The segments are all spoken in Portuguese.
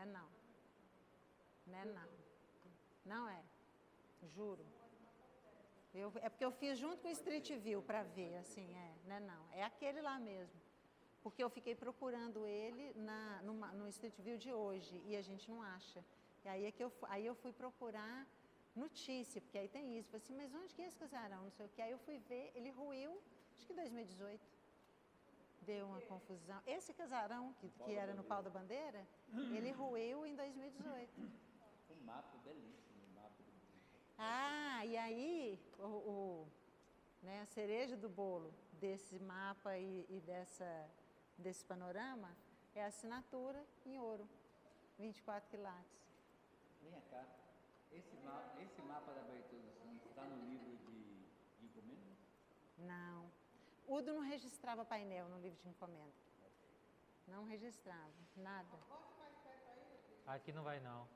não. Não é não. Não é. Juro. É porque eu fiz junto com o Street View para ver, assim, não é não. É aquele lá mesmo. Porque eu fiquei procurando ele no Street View de hoje e a gente não acha. E aí, aí eu fui procurar notícia, porque aí tem isso. Eu falei assim, mas onde que é esse casarão? Não sei o que. Aí eu fui ver, ele ruiu, acho que em 2018. Deu uma confusão. Esse casarão, que era no Pau da Bandeira, ele ruiu em 2018. Um mapa belíssimo. E aí, né, a cereja do bolo desse mapa e desse panorama é a assinatura em ouro, 24 quilates. Vem cá, esse mapa da Abertura dos Santos está no livro de encomenda? Não. Udo não registrava painel no livro de encomenda. Não registrava, nada. Aqui não vai não.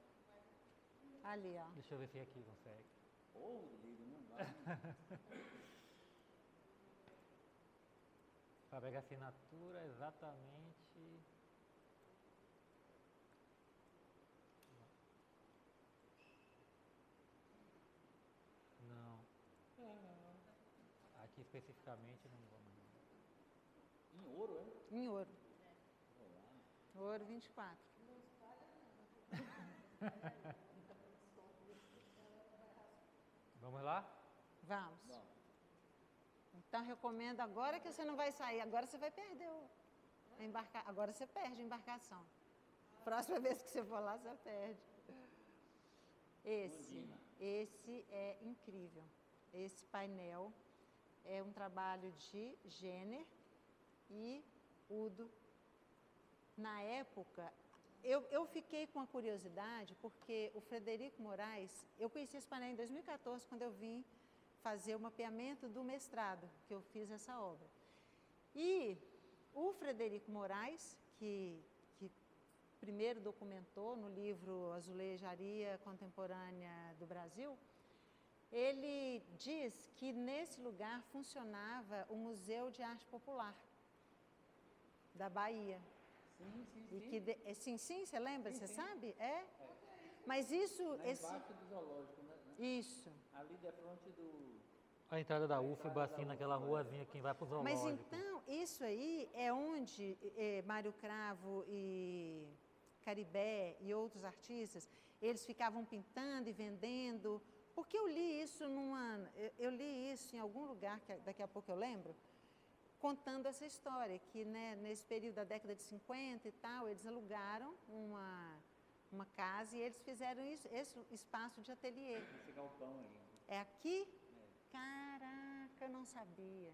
Ali, ó. Deixa eu ver se aqui consegue. O livro não vai. Para pegar assinatura exatamente. Não. Aqui especificamente não vamos. Em ouro, é? Em ouro. Ouro 24. Vamos lá? Vamos. Então, recomendo agora que você não vai sair. Agora você vai perder a embarcação. Agora você perde a embarcação. Próxima vez que você for lá, você perde. Esse é incrível. Esse painel é um trabalho de Jenner e Udo. Na época, eu fiquei com a curiosidade, porque o Frederico Moraes, eu conheci esse painel em 2014, quando eu vim fazer o mapeamento do mestrado, que eu fiz essa obra. E o Frederico Moraes, que primeiro documentou no livro Azulejaria Contemporânea do Brasil, ele diz que nesse lugar funcionava o Museu de Arte Popular da Bahia. Sim, você lembra? Você sabe? Mas isso... Embaixo do zoológico, né? Isso. Ali de frente do... A entrada da UFBA, assim, naquela ruazinha que vai para o zoológico. Mas então, isso aí é onde Mário Cravo e Caribé e outros artistas, eles ficavam pintando e vendendo, porque eu li isso em algum lugar, que daqui a pouco eu lembro, contando essa história, que né, nesse período da década de 50 e tal, eles alugaram uma casa e eles fizeram esse espaço de ateliê. Esse galpão aí. É aqui? Caraca, eu não sabia.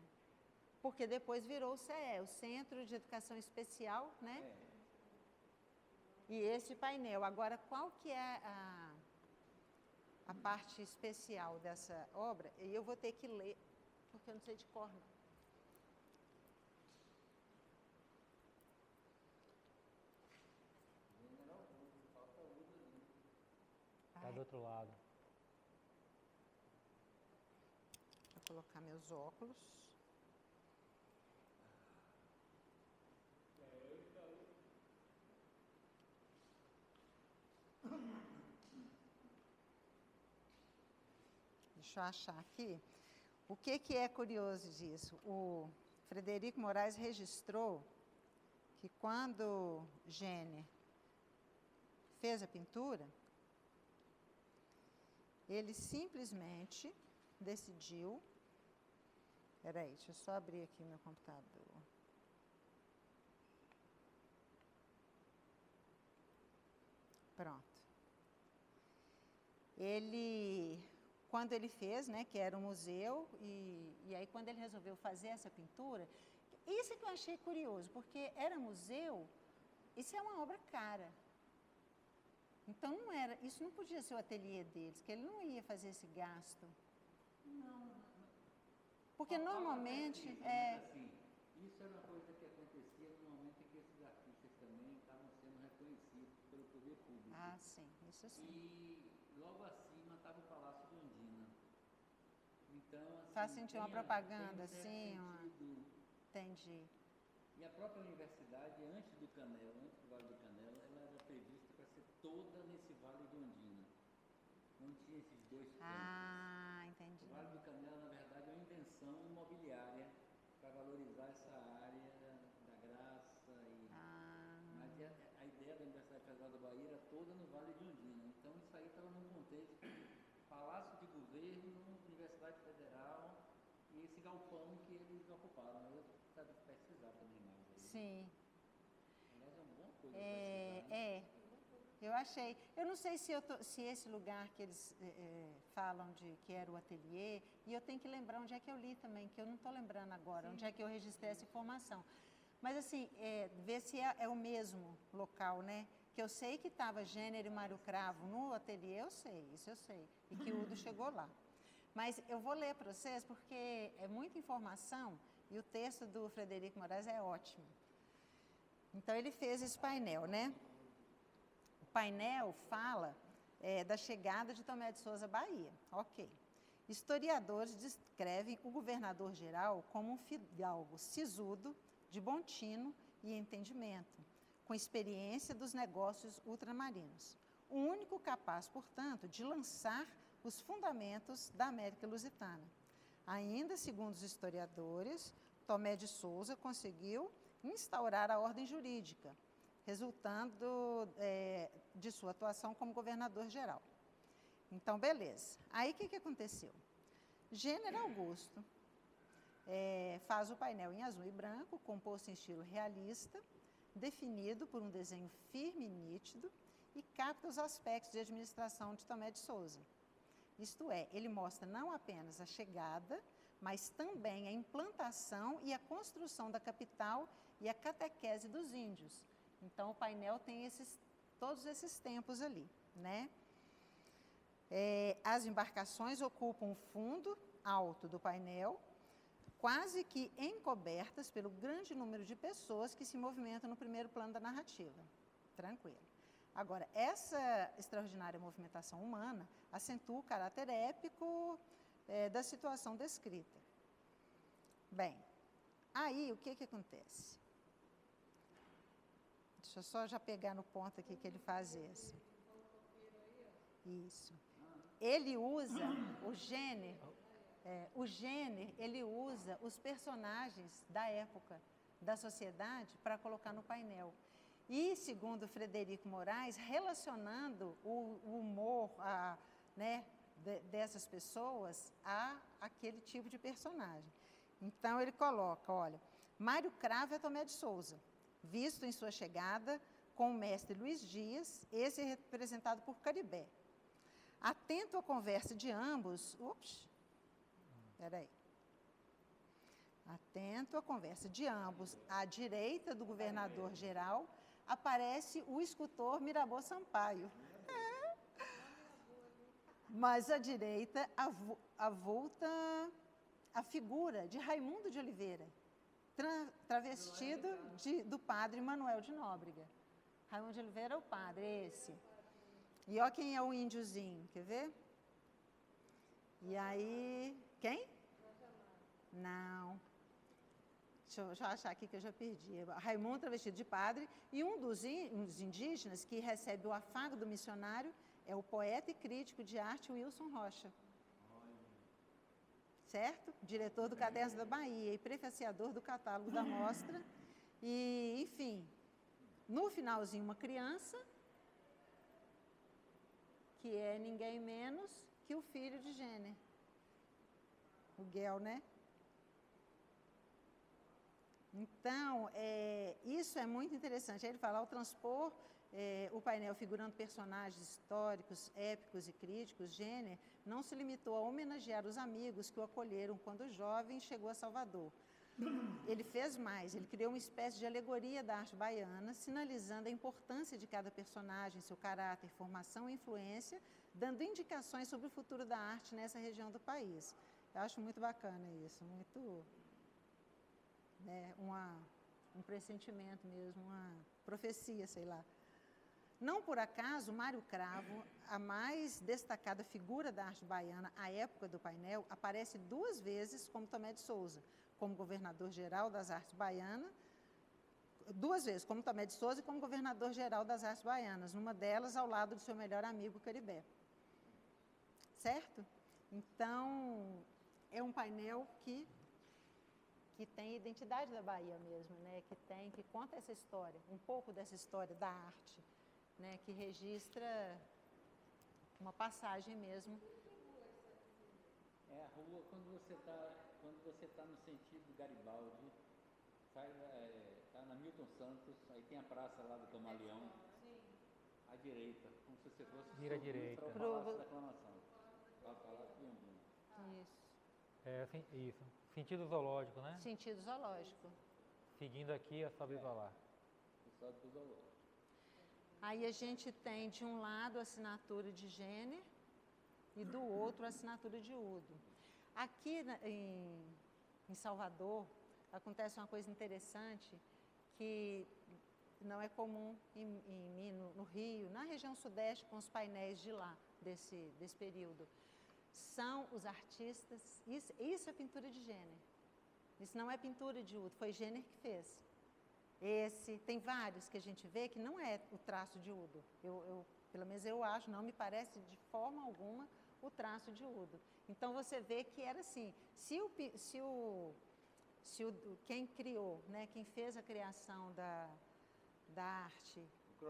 Porque depois virou o CE, o Centro de Educação Especial, né? E esse painel. Agora, qual que é a parte especial dessa obra? E eu vou ter que ler, porque eu não sei de cor, não. Está do outro lado. Vou colocar meus óculos. Deixa eu achar aqui. O que é curioso disso? O Frederico Moraes registrou que quando Jenner fez a pintura, ele simplesmente decidiu... Peraí, deixa eu só abrir aqui meu computador. Pronto. Quando ele fez, né, que era um museu, e aí quando ele resolveu fazer essa pintura, isso que eu achei curioso, porque era museu, isso é uma obra cara. Então isso não podia ser o ateliê deles, que ele não ia fazer esse gasto. Não. Porque normalmente assim, isso era uma coisa que acontecia no momento em que esses artistas também estavam sendo reconhecidos pelo poder público. Ah, sim, isso sim. E logo acima estava o Palácio de Ondina. Então, assim, faz sentido uma propaganda, assim, entendi. Entendi. E a própria universidade, antes do Vale do Canela, ela era prevista para ser tem esses dois pontos. Ah, entendi. O Vale do Canela, na verdade, é uma invenção imobiliária para valorizar essa área da Graça. Mas a ideia da Universidade Federal da Bahia era toda no Vale de Ondina. Então, isso aí estava num contexto Palácio de Governo, Universidade Federal e esse galpão que eles ocuparam. Eu preciso pesquisar também mais. Aí. Sim. Aliás, é uma boa coisa pesquisar, né? Eu achei. Eu não sei se esse lugar que eles falam de que era o ateliê, e eu tenho que lembrar onde é que eu li também, que eu não estou lembrando agora, onde é que eu registrei essa informação. Mas, assim, ver se é o mesmo local, né? Que eu sei que estava Gênero e Mário Cravo no ateliê, eu sei, isso eu sei. E que o Udo chegou lá. Mas eu vou ler para vocês, porque é muita informação e o texto do Frederico Moraes é ótimo. Então, ele fez esse painel, né? O painel fala da chegada de Tomé de Souza à Bahia. Ok. Historiadores descrevem o governador-geral como um fidalgo sisudo, de bom tino e entendimento, com experiência dos negócios ultramarinos. O único capaz, portanto, de lançar os fundamentos da América Lusitana. Ainda, segundo os historiadores, Tomé de Souza conseguiu instaurar a ordem jurídica, resultando de sua atuação como governador-geral. Então, beleza. Aí, o que aconteceu? Gênero Augusto faz o painel em azul e branco, composto em estilo realista, definido por um desenho firme e nítido, e capta os aspectos de administração de Tomé de Souza. Isto é, ele mostra não apenas a chegada, mas também a implantação e a construção da capital e a catequese dos índios. Então, o painel tem todos esses tempos ali, né? As embarcações ocupam o fundo alto do painel, quase que encobertas pelo grande número de pessoas que se movimentam no primeiro plano da narrativa. Tranquilo. Agora, essa extraordinária movimentação humana acentua o caráter épico da situação descrita. Bem, aí o que acontece? Deixa eu só já pegar no ponto aqui que ele faz esse. Isso. Ele usa o gênero, ele usa os personagens da época, da sociedade, para colocar no painel. E, segundo Frederico Moraes, relacionando o humor dessas pessoas a aquele tipo de personagem. Então, ele coloca, olha, Mário Cravo é Tomé de Souza, visto em sua chegada com o mestre Luiz Dias, esse é representado por Caribé. Atento à conversa de ambos, Atento à conversa de ambos, à direita do governador-geral, aparece o escultor Mirabeau Sampaio. Mas à direita, avulta a figura de Raimundo de Oliveira, travestido do padre Manuel de Nóbrega. Raimundo de Oliveira é o padre, esse. E olha quem é o índiozinho, quer ver? E aí, quem? Não. Deixa eu achar aqui que eu já perdi. Raimundo travestido de padre, e um dos indígenas que recebe o afago do missionário é o poeta e crítico de arte Wilson Rocha. Certo? Diretor do Cadernos da Bahia e prefaciador do catálogo da mostra. E, enfim, no finalzinho, uma criança, que é ninguém menos que o filho de Gêner, o Guel, né? Então, isso é muito interessante. Aí ele fala, ao transpor o painel figurando personagens históricos, épicos e críticos, Gêner não se limitou a homenagear os amigos que o acolheram quando jovem chegou a Salvador. Ele fez mais, ele criou uma espécie de alegoria da arte baiana, sinalizando a importância de cada personagem, seu caráter, formação e influência, dando indicações sobre o futuro da arte nessa região do país. Eu acho muito bacana isso, muito... um pressentimento mesmo, uma profecia, sei lá. Não por acaso, Mário Cravo, a mais destacada figura da arte baiana à época do painel, aparece 2 vezes como Tomé de Souza, como governador-geral das artes baianas, 2 vezes como Tomé de Souza e como governador-geral das artes baianas, numa delas ao lado do seu melhor amigo Caribé. certo? Então, é um painel que tem a identidade da Bahia mesmo, né? Que conta essa história, um pouco dessa história da arte, né? Que registra uma passagem mesmo. É a rua quando você tá no sentido Garibaldi, tá na Milton Santos, aí tem a praça lá do Camaleão, à direita, como se você fosse Vira à direita. para o Palácio da Aclamação, para o Palácio Piambim. Isso. Isso. Sentido zoológico, né? Sentido zoológico. Seguindo aqui, é sobe para lá. Sobe para o zoológico. Aí a gente tem, de um lado, a assinatura de Jenner e do outro, a assinatura de Udo. Aqui em Salvador, acontece uma coisa interessante que não é comum no Rio, na região sudeste, com os painéis de lá, desse período. São os artistas, isso é pintura de Jenner. Isso não é pintura de Udo, foi Jenner que fez. Tem vários que a gente vê que não é o traço de Udo. Pelo menos eu acho, não me parece de forma alguma o traço de Udo. Então você vê que era assim, quem criou, né, quem fez a criação da arte,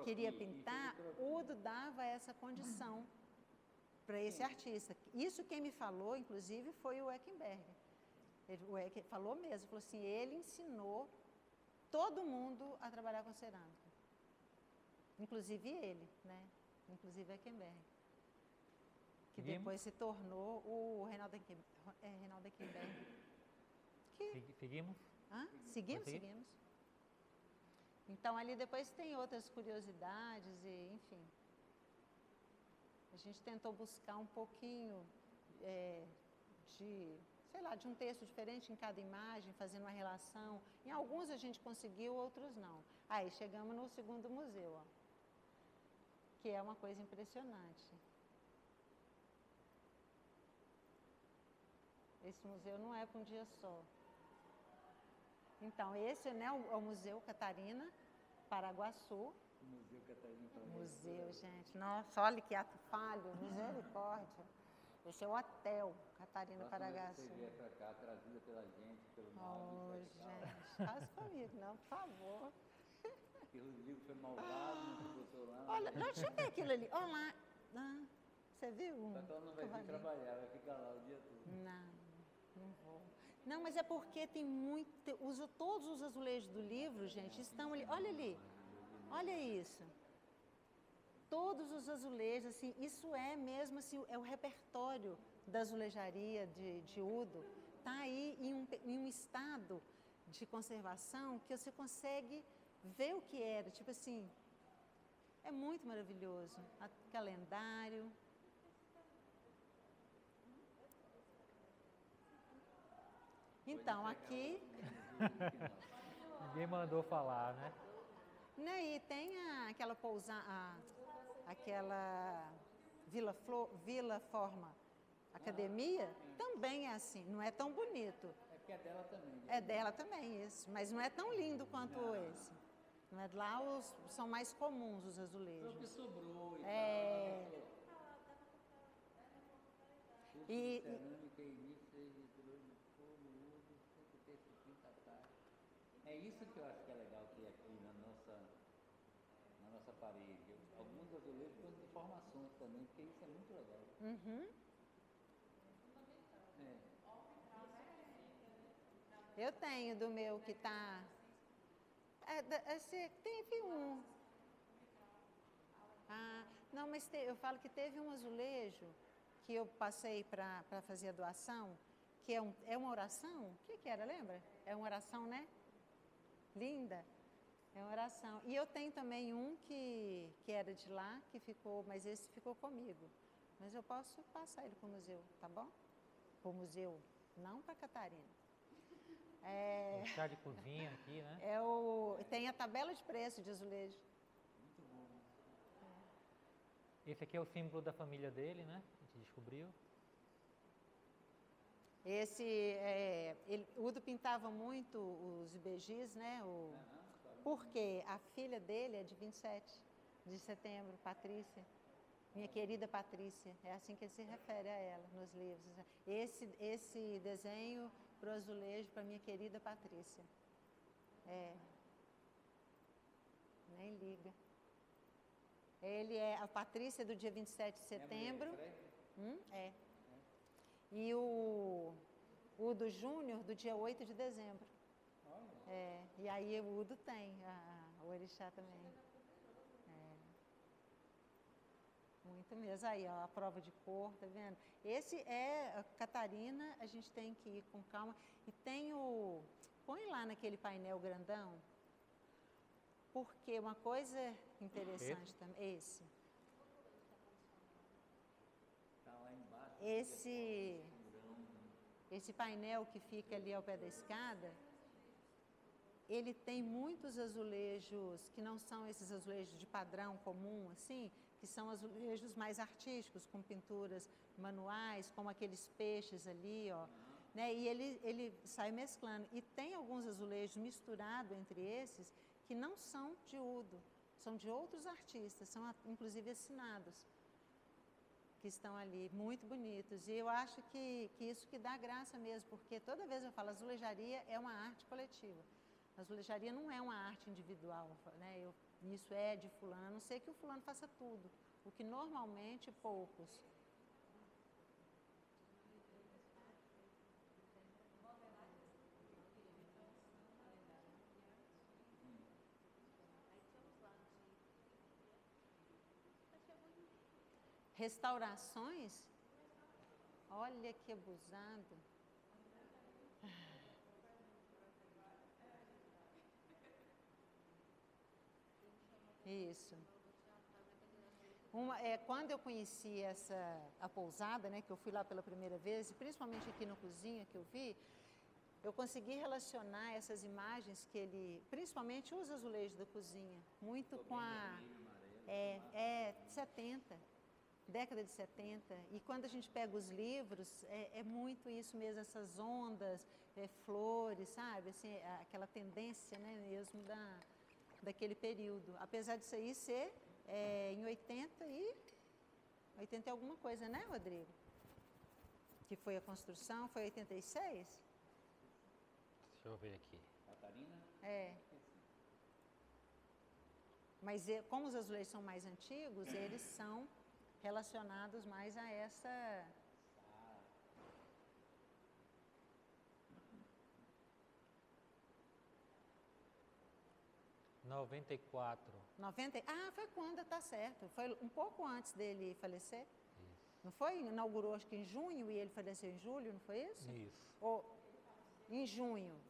queria pintar, Udo dava essa condição para esse artista. Isso quem me falou, inclusive, foi o Eckenberg. O Eck falou mesmo, falou assim, ele ensinou todo mundo a trabalhar com cerâmica. Inclusive ele, né? Inclusive Eckenberg. Que depois se tornou o Reinaldo Eckenberg. Seguimos? Seguimos. Então, ali depois tem outras curiosidades e, enfim. A gente tentou buscar um pouquinho de um texto diferente em cada imagem, fazendo uma relação. Em alguns a gente conseguiu, outros não. Aí chegamos no segundo museu, ó, que é uma coisa impressionante. Esse museu não é para um dia só. Então, esse, né, é o Museu Catarina Paraguaçu. Museu Catarina Paraguaçu. Museu, gente. Nossa, olha que ato falho, misericórdia. Esse é o hotel Catarina Paraguaçu. Se você vier para cá, trazida pela gente, pelo mal. Gente, faz comigo, não, por favor. Porque o livro foi malvado, não botou lá. Olha, deixa eu ver aquilo ali. Olha lá. Você viu? Só que ela não vai vir trabalhar, vai ficar lá o dia todo. Não vou. Não, mas é porque tem muito. Todos os azulejos do livro, gente, estão ali. Olha ali. Olha isso. Todos os azulejos, assim, isso é mesmo assim, é o repertório da azulejaria de Udo. Está aí em um estado de conservação que você consegue ver o que era. Tipo assim, é muito maravilhoso. Calendário. Então, aqui... Ninguém mandou falar, né? E tem aquela aquela Vila Forma Academia, também é assim, não é tão bonito. É porque é dela também. É dela também, isso, mas não é tão lindo quanto esse. Não é, lá são mais comuns os azulejos. Foi o que sobrou e cerâmica e início de fogo, sempre ter esse pinta-tarde. É isso que eu acho que é legal aqui na nossa parede. Alguns azulejos com informações também, porque isso é muito legal. Eu tenho do meu que está... teve um... não, mas eu falo que teve um azulejo que eu passei para fazer a doação, que é uma oração. O que era, lembra? É uma oração, né? Linda. É uma oração. E eu tenho também um que era de lá, que ficou, mas esse ficou comigo. Mas eu posso passar ele para o museu, tá bom? Para o museu, não para Catarina. O chá de cozinha aqui, né? Tem a tabela de preço de azulejo. Muito bom. Esse aqui é o símbolo da família dele, né? A gente descobriu. O Udo pintava muito os ibejis, né? Porque a filha dele é de 27 de setembro, Patrícia. Minha querida Patrícia, é assim que ele se refere a ela nos livros. Esse desenho pro azulejo para minha querida Patrícia. Nem liga. Ele é a Patrícia do dia 27 de setembro. É. E o do Júnior do dia 8 de dezembro. E aí o Udo tem, o orixá também. Muito mesmo. Aí, ó, a prova de cor, tá vendo? Esse é a Catarina, a gente tem que ir com calma. E tem põe lá naquele painel grandão, porque uma coisa interessante também, Tá lá embaixo. Esse painel que fica ali ao pé da escada, ele tem muitos azulejos que não são esses azulejos de padrão comum, assim, que são azulejos mais artísticos, com pinturas manuais, como aqueles peixes ali, ó, né? E ele sai mesclando. E tem alguns azulejos misturados entre esses que não são de Udo, são de outros artistas, são inclusive assinados, que estão ali, muito bonitos. E eu acho que isso que dá graça mesmo, porque toda vez eu falo, azulejaria é uma arte coletiva. A azulejaria não é uma arte individual, né? Isso é de fulano, a não ser que o fulano faça tudo, o que normalmente poucos. Restaurações? Olha que abusado. Isso. Quando eu conheci a pousada, né, que eu fui lá pela primeira vez, e principalmente aqui na cozinha que eu vi, eu consegui relacionar essas imagens que ele, principalmente os azulejos da cozinha, muito com a 70, década de 70. E quando a gente pega os livros, é muito isso mesmo, essas ondas, flores, sabe? Assim, aquela tendência, né, mesmo daquele período. Apesar disso aí ser em 80 e alguma coisa, né, Rodrigo? Que foi a construção, foi 86? Deixa eu ver aqui. Catarina? Mas como os azulejos são mais antigos, eles são relacionados mais a essa... 94. 90? Foi quando, tá certo. Foi um pouco antes dele falecer. Não foi? Inaugurou acho que em junho e ele faleceu em julho, não foi isso? Isso. Ou em junho.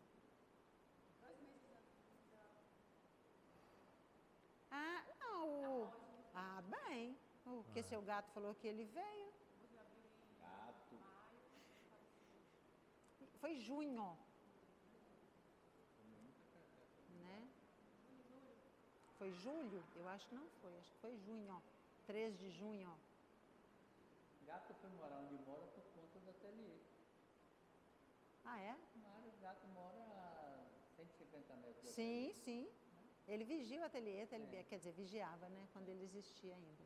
Bem. Porque seu gato falou que ele veio. Gato. Foi junho. Né? Foi julho? Eu acho que não foi. Acho que foi junho. 3 de junho. Gato foi morar onde mora por conta do ateliê. É? O gato mora a 150 metros. Sim, sim. Ele vigia o ateliê, quer dizer, vigiava, né? Quando ele existia ainda.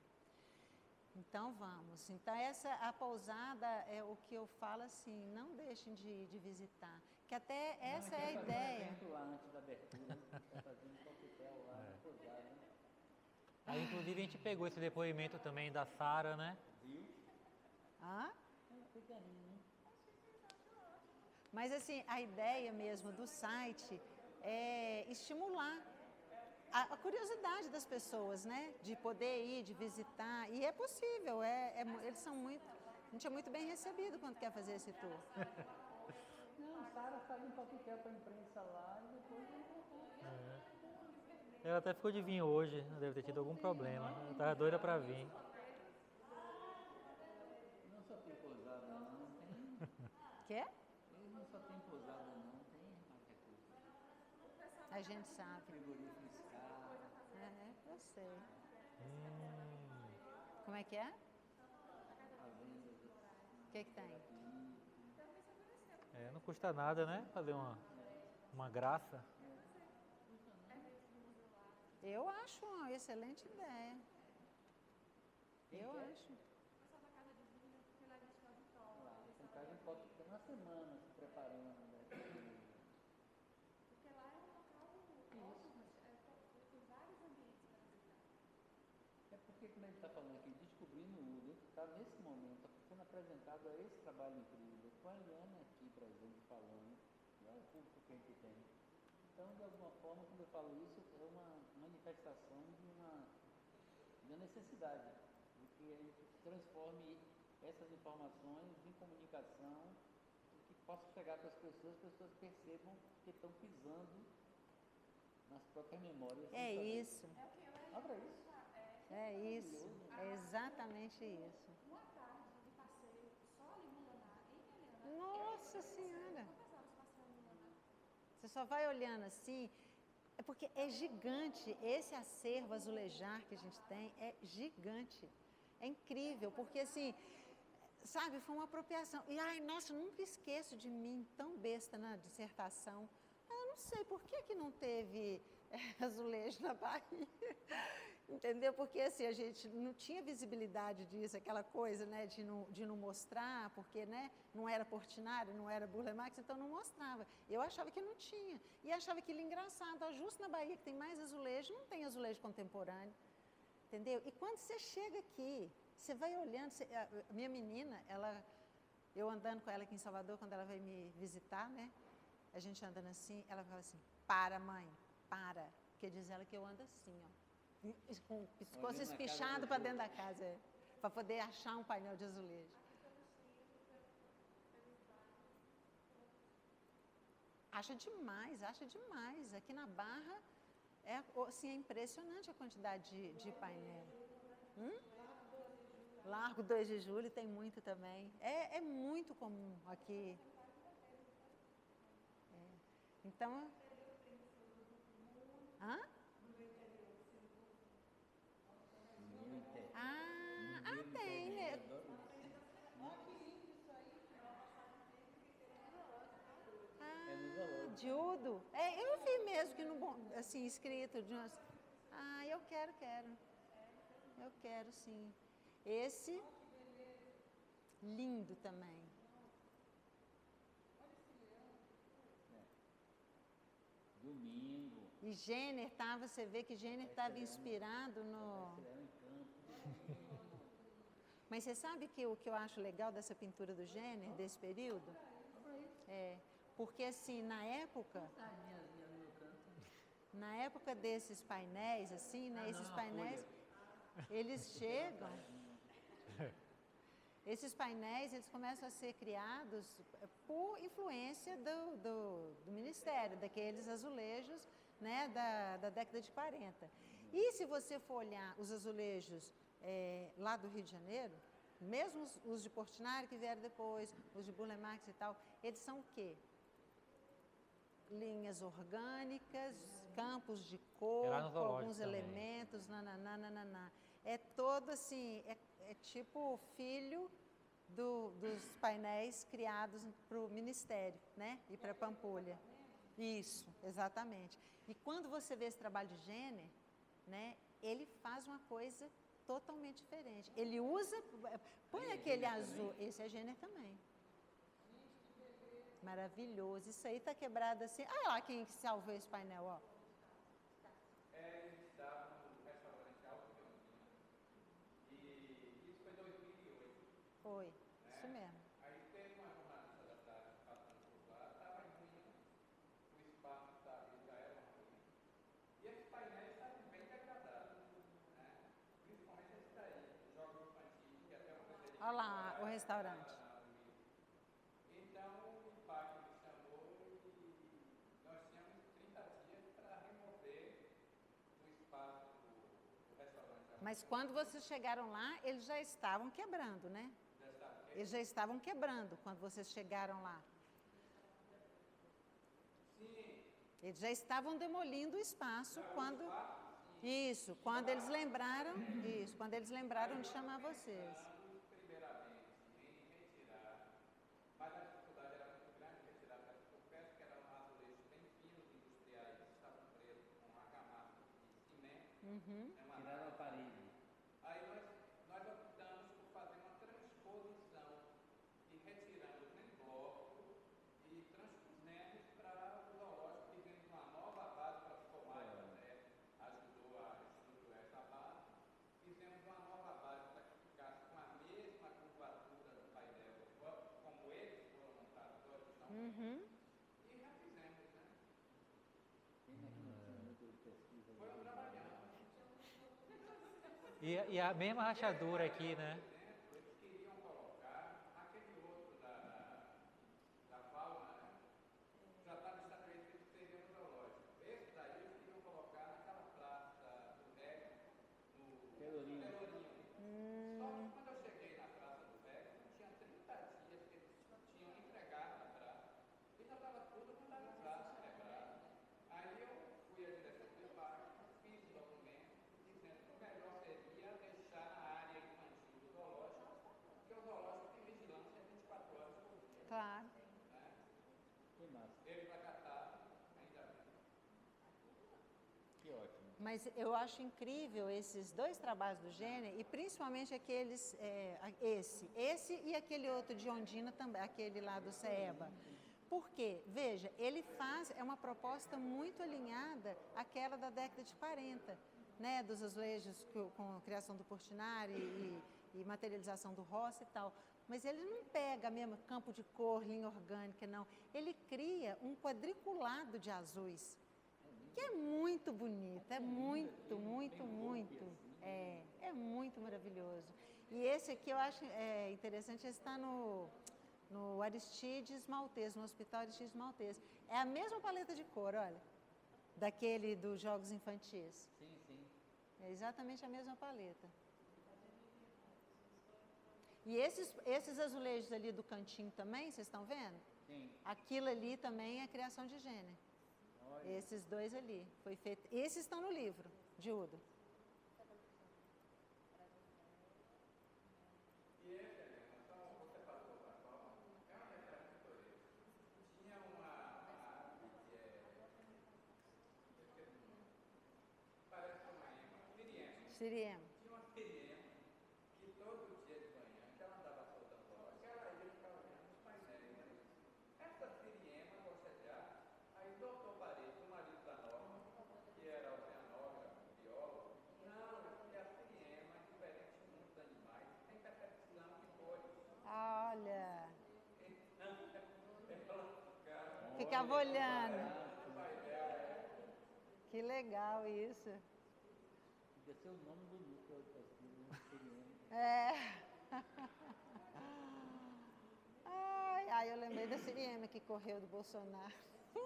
Então, vamos. Então, a pousada é o que eu falo assim, não deixem de visitar. Que até essa é a ideia. Lá antes da abertura, fazendo coquetel lá na pousada. Aí, inclusive, a gente pegou esse depoimento também da Sara, né? Viu? Mas assim, a ideia mesmo do site é estimular a curiosidade das pessoas, né? De poder ir, de visitar. E é possível, eles são muito... A gente é muito bem recebido quando quer fazer esse tour. Não, a Sara faz um coquetel para a imprensa lá e depois vem pra cá. Ela até ficou de vir hoje, deve ter tido algum problema. Ela tava doida pra vir. Não só tem pousada, não tem. Quer? Eles não só tem pousada, não tem qualquer coisa. A gente sabe. Frigorífico escala. Eu sei. Como é que é? O que tem? Não custa nada, né? Fazer uma graça. Eu acho uma excelente ideia. Eu acho. semana se preparando, né? Porque lá é um local ótimo, tem vários ambientes para visitar. É porque, como ele está falando aqui, descobrindo o Udo, está nesse momento sendo apresentado a esse trabalho incrível, com a Eliana aqui presente falando, é o público que a gente tem. Então, de alguma forma, quando eu falo isso, é uma manifestação de uma necessidade, de que a gente transforme essas informações em comunicação e que possa chegar para as pessoas percebam que estão pisando nas próprias memórias. É isso. É o que eu Abra isso. É isso. É exatamente isso. Uma tarde de passeio só ali no Lanar, em Helena. Nossa Senhora! Quantas horas passando no Lanar? Você só vai olhando assim. É porque é gigante. Esse acervo azulejar que a gente tem é gigante. É incrível, porque assim, sabe, foi uma apropriação. E, ai, nossa, nunca esqueço de mim, tão besta na dissertação. Eu não sei por que não teve azulejo na Bahia. Entendeu? Porque assim, a gente não tinha visibilidade disso, aquela coisa, né, de não mostrar, porque, né, não era Portinari, não era Burle Marx, então não mostrava. Eu achava que não tinha. E achava aquilo engraçado. Justo na Bahia, que tem mais azulejo, não tem azulejo contemporâneo. Entendeu? E quando você chega aqui, você vai olhando, a minha menina, eu andando com ela aqui em Salvador, quando ela veio me visitar, né, a gente andando assim, ela fala assim, para mãe, para, porque diz ela que eu ando assim, ó. Com o pescoço espichado para dentro da casa, para poder achar um painel de azulejo. Acha demais, acha demais. Aqui na Barra, assim, é impressionante a quantidade de painel. Largo 2 de Julho tem muito também. É muito comum aqui. Então... Hã? Tem, né? De Udo. Eu vi mesmo que assim, escrito de umas... eu quero. Eu quero, sim. Esse, lindo também. Domingo. E Jenner você vê que Jenner estava inspirado no... Mas você sabe que o que eu acho legal dessa pintura do Jenner, desse período? Porque assim, na época desses painéis, assim, né, esses painéis, eles chegam... Esses painéis, eles começam a ser criados por influência do Ministério, daqueles azulejos, né, da década de 40. E se você for olhar os azulejos lá do Rio de Janeiro, mesmo os de Portinari que vieram depois, os de Burle Marx e tal, eles são o quê? Linhas orgânicas, campos de cor, com alguns elementos, nananana. É todo assim, é tipo filho dos painéis criados para o Ministério, né? E para a Pampulha. Isso, exatamente. E quando você vê esse trabalho de Jenner, né? Ele faz uma coisa totalmente diferente. Ele usa, põe aquele azul, esse é Jenner também. Maravilhoso. Isso aí tá quebrado assim. Ah lá quem salvou esse painel, ó. Eles estavam no restaurante Alto de Ondina. E isso foi em 2008. Foi, né? isso mesmo. Aí teve uma jornalista da tarde passando por lá, estava em ruína, o espaço já era uma ruína. E esses painéis estavam bem degradados, né? Principalmente esse daí, jogos infantis, que até uma coisa de... Olha lá o restaurante. Então, o impacto me chamou e nós tínhamos 30 dias para remover o espaço do restaurante. Mas quando vocês chegaram lá, eles já estavam quebrando, né? Eles já estavam quebrando quando vocês chegaram lá. Sim. Eles já estavam demolindo o espaço quando... Isso, quando eles lembraram de chamar vocês. Primeiramente, em retirar, mas a dificuldade era muito grande em retirar, porque eu confesso que eram azulejos bem finos, industriais, que estavam presos com uma camada de cimento. Tiraram a parede. Aí nós optamos por fazer uma transposição e retirando em bloco Uhum. E já fizemos, né? Tem aqui no centro de pesquisa. Foi um trabalhão. E a mesma rachadura aqui, né? Eles queriam colocar aquele outro da fauna, né? Já estava estabelecido que seria um zoológico. Esse daí eles queriam colocar naquela praça do REC, no Pelourinho. Pelourinho. Só que quando eu cheguei na praça do REC, não tinha 30 dias que eles tinham entregado a praça. E já estava tudo com a praça quebrada. Aí eu fui à direção do parque, fiz o documento, dizendo que o melhor seria deixar a área infantil do zoológico, porque o zoológico tem vigilância 24 horas por dia. Claro. Que massa. Ele vai catar, ainda bem. Que ótimo. Mas eu acho incrível esses dois trabalhos do Gêner e principalmente aqueles, esse e aquele outro de Ondina também, aquele lá do CEEBA. Porque, veja, ele faz, é uma proposta muito alinhada àquela da década de 40, né, dos azulejos com a criação do Portinari e materialização do Rossi e tal. Mas ele não pega mesmo campo de cor, linha orgânica, não. Ele cria um quadriculado de azuis, que é muito bonito, é muito, muito, muito. É muito maravilhoso. E esse aqui eu acho interessante, esse está no Aristides Maltês, no Hospital Aristides Maltês. É a mesma paleta de cor, olha, daquele dos Jogos Infantis. Sim, sim. É exatamente a mesma paleta. E esses azulejos ali do cantinho também, vocês estão vendo? Sim. Aquilo ali também é criação de Gêner. Olha. Esses dois ali. Foi feito. Esses estão no livro de Udo. E esse, só você passou para fora, é uma daquelas pinturas. Tinha uma árvore que parece uma ema, siriema. Siriema. Tinha uma siriema que todo dia de manhã, que ela andava soltando bola, que ela ia ficar olhando os painéis ali. Essa siriema, bocejar, aí o doutor Paredes, o marido da Norma, que era oceanógrafo, biólogo, não, porque a siriema é diferente de muitos animais, tem percepção de cores. Olha. Ela Ficava olhando. Que legal isso. Podia ser o nome do núcleo de pesquisa, né? Eu lembrei da Siriema que correu do Bolsonaro. É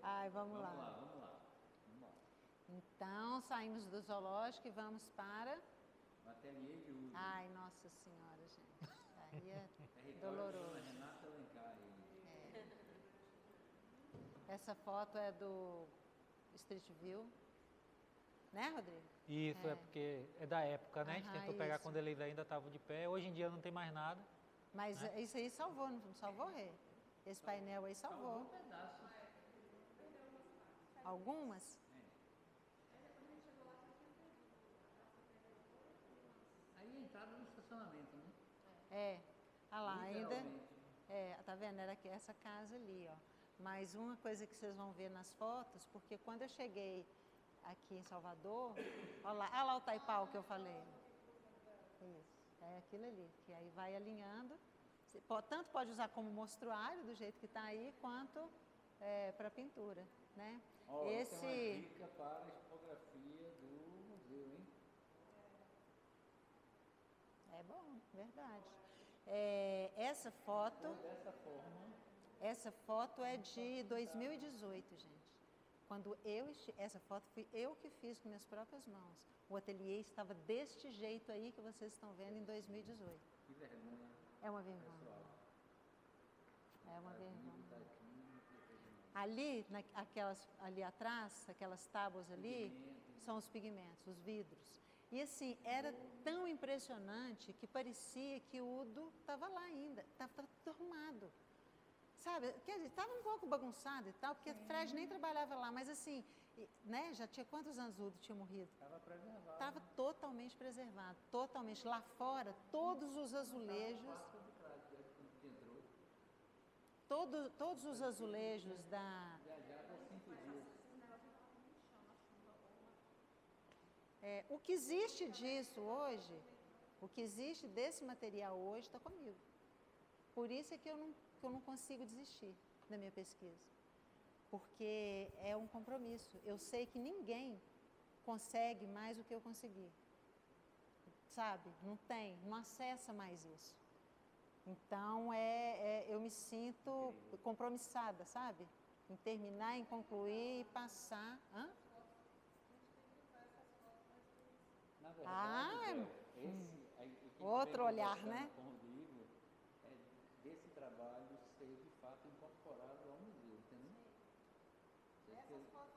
ótimo. Vamos lá. Vamos lá. Então, saímos do zoológico e vamos para... O ateliê de uso. Ai, nossa senhora, gente. Aí é Território doloroso. da Renata Alencar. Essa foto é do Street View. Né, Rodrigo? Isso, é porque é da época, né? A gente tentou pegar isso. quando eles ainda estavam de pé. Hoje em dia não tem mais nada. Mas isso aí salvou, não salvou, Rê? Esse painel aí salvou. Um pedaço. Algumas? Aí a entrada do estacionamento, né? Olha lá, ainda. Literalmente. Tá vendo? Era essa casa ali, ó. Mas uma coisa que vocês vão ver nas fotos, porque quando eu cheguei aqui em Salvador, olha lá o taipau que eu falei. Isso, é aquilo ali, que aí vai alinhando. Tanto pode usar como mostruário, do jeito que está aí, quanto para pintura, né? Essa é uma dica para a expografia do museu, hein? É bom, verdade. Essa foto... Dessa forma. Essa foto é de 2018, gente. Essa foto fui eu que fiz com minhas próprias mãos. O ateliê estava deste jeito aí que vocês estão vendo em 2018. Que vergonha. É uma vergonha. Pessoal. É uma vergonha. Tá aqui. Ali atrás, aquelas tábuas ali, são os pigmentos, os vidros. E assim, era tão impressionante que parecia que o Udo estava lá ainda, estava tudo arrumado. Sabe, quer dizer, estava um pouco bagunçado e tal, porque Fred nem trabalhava lá, mas assim, né, já tinha quantos anos o Udo tinha morrido? Estava preservado. Estava totalmente preservado, totalmente. Lá fora, todos os azulejos, todos os azulejos da... Viajava 5 dias. O que existe disso hoje, o que existe desse material hoje está comigo. Por isso é que eu não consigo desistir da minha pesquisa. Porque é um compromisso. Eu sei que ninguém consegue mais do que eu consegui. Sabe? Não acessa mais isso. Então, eu me sinto compromissada, sabe? Em terminar, em concluir e passar. Hã? Na verdade, outro olhar, né? Com o livro, é desse trabalho ser de fato incorporado ao museu, entendeu? Essas fotos